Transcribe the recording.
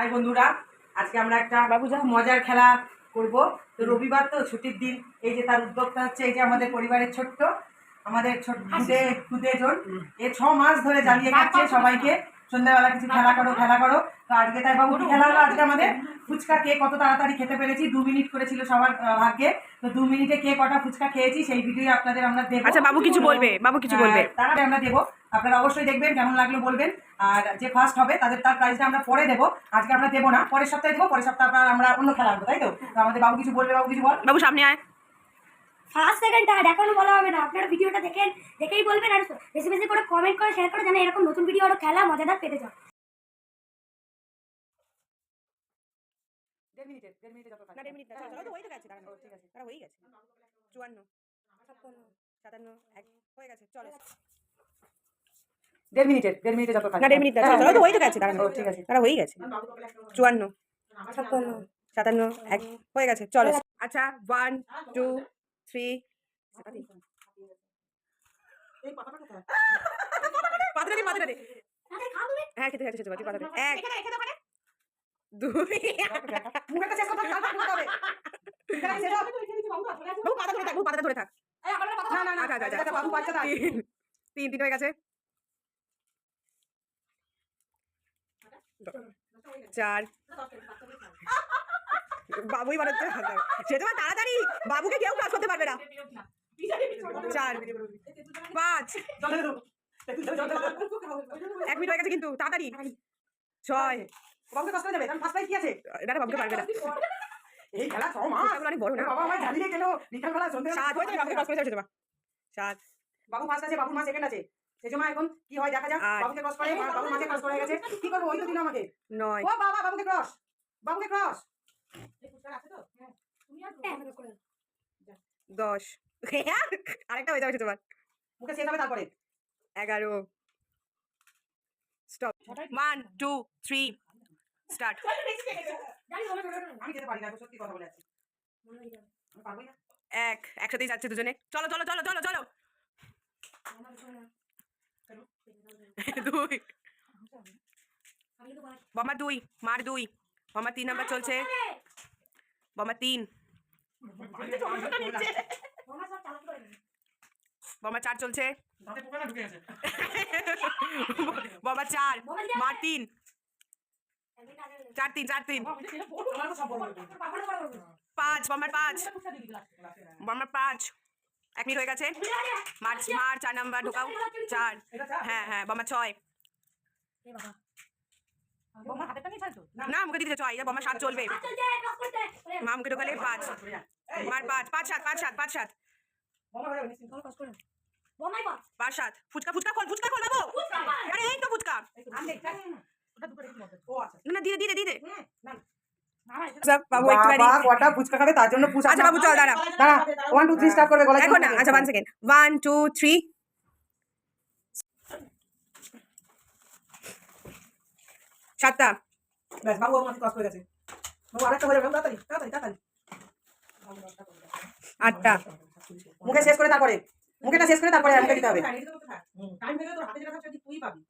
High বন্ধুরা, আজকে আমরা একটা খুব মজার খেলা করব। তো রবিবার তো ছুটির দিন, এই যে তার উদ্যোগটা হচ্ছে এই যে আমাদের পরিবারের আমাদের খুদে জন এ 6 মাস ধরে জ্বালিয়ে খাচ্ছে সবাইকে সন্ধ্যাবেলা কিছু খেলা করো। তো আজকে তাই বাবু কি খেলা হলো? আজকে আমাদের ফুচকা কে কত তাড়াতাড়ি খেতে পেরেছি, 2 মিনিট করেছিল সবার ভাগ্যে। তো 2 মিনিটে কে কটা ফুচকা খেয়েছি সেই ভিডিও আপনাদের আমরা দেবো। আচ্ছা বাবু কিছু বলবে, তারপরে আমরা দেবো, আপনারা অবশ্যই দেখবেন, কেমন লাগলো বলবেন। আর যে ফার্স্ট হবে তার প্রাইজটা আমরা পরে দেবো, আজকে আমরা দেবো না, পরের সপ্তাহে দেবো। পরের সপ্তাহে আমরা অন্য খেলা আনবো, তাই তো? আমাদের বাবু কিছু বলবে। বাবু কিছু বল। বাবু সামনে আয়। ফার্স্ট সেকেন্ড থার্ড এখনো বলা হবে না, আপনারা ভিডিওটা দেখেই বলবেন। আর বেশি বেশি করে কমেন্ট করে শেয়ার করে যেন এরকম নতুন ভিডিও আরো খেলা মজাদার পেতে যাও। 1.5 মিনিটে যত না 1.5 মিনিট না, চলো তো হয়ে গেছে, দাঁড়ানো ঠিক আছে, তারা হয়ে গেছে। 54 56 57 এক হয়ে গেছে, চলো 1.5 মিনিটে যত না 1.5 মিনিট না, চলো তো হয়ে গেছে, দাঁড়ানো ঠিক আছে, তারা হয়ে গেছে। 54 56 57 এক হয়ে গেছে, চলো। আচ্ছা 1 2 3 পাতরে আরে খাও তুমি। হ্যাঁ খেতে পাতরে 1 2 মুখটা শেষ কথা কাল করতে হবে। বাবু পাতা ধরে থাক। না আচ্ছা বাবু বাচ্চা তাই 3 হয়ে গেছে, 4 বাবুই বানাচ্ছে, সে তোমার তাড়াতাড়ি, বাবুকে কেউ ক্লাস করতে পারবে না। 4 5 1 মিনিট হয়ে গেছে কিন্তু, তাড়াতাড়ি 6 বাবুকে কষ্ট হয়ে যাবে, কারণ ফার্স্ট প্রাইজ কি আছে? এটা বাবুকে পারবে না, এই খেলা 6 মাস অনেক বড় না। বাবা আমার জ্বালিয়ে কেন বিকালবেলা সন্ধ্যে 7 হয়ে যাবে, বাবুকে ক্লাস করে তোমার 7 বাবু ফার্স্ট আছে, বাবুর মা সেকেন্ড আছে। সেজমা এখন কি হয় দেখা যাক। 8 বাবুকে ক্রস করে, বাবুর মাকে ক্রস করে গেছে। কি করব? ওই তো দিল আমাকে। 9 ও বাবা, বাবুকে ক্রস। এই পুরস্কার আছে তো? হ্যাঁ। তুমি আর 10 আরেকটা হয়ে যাবে তোমার। মুখে শেষ হবে তারপরে। 11 স্টপ 1 2 3 স্টার্ট। আমি যেতে পারি না, সত্যি কথা বলে আছি। আমি পারবোই না। একসাথেই যাচ্ছে দুজনে, চলো 2 বমা 2 মার 2 বমা 3 নাম্বার চলছে, বমা 3 বমা 4 চলছে, বমা 4 মার 3 4 3 5 বমার 5 1 মিনিট হয়ে গেছে। মার 4 নাম্বার ঢোকাও 4 হ্যাঁ বমা 6 না মুখে দিতে 6 বমা 7 চলবে, মা মুখে ঢোকালে 5 মার 5 7 5 7 ফুচকা খোল বাবু, আরে এই তো ফুচকা না দিদি বাবু একটুখানি কটা ফুচকা খাবে তার জন্য পুষ। আচ্ছা বাবু চল দাঁড়া 1 2 3 স্টার্ট করবে গলা এখন না, আচ্ছা 1 সেকেন্ড 1 2 3 7টা ব্যাস বাবু আমাকে ক্রস করে গেছে। বাবু আরেকটা হয়ে যাবে, তাড়াতাড়ি 8টা মুখে শেষ করে তারপরে, মুখেটা শেষ করে তারপরে আমাকে দিতে হবে। টাইম থেকে তোর হাতে যেটা থাকছে তুই পাবি।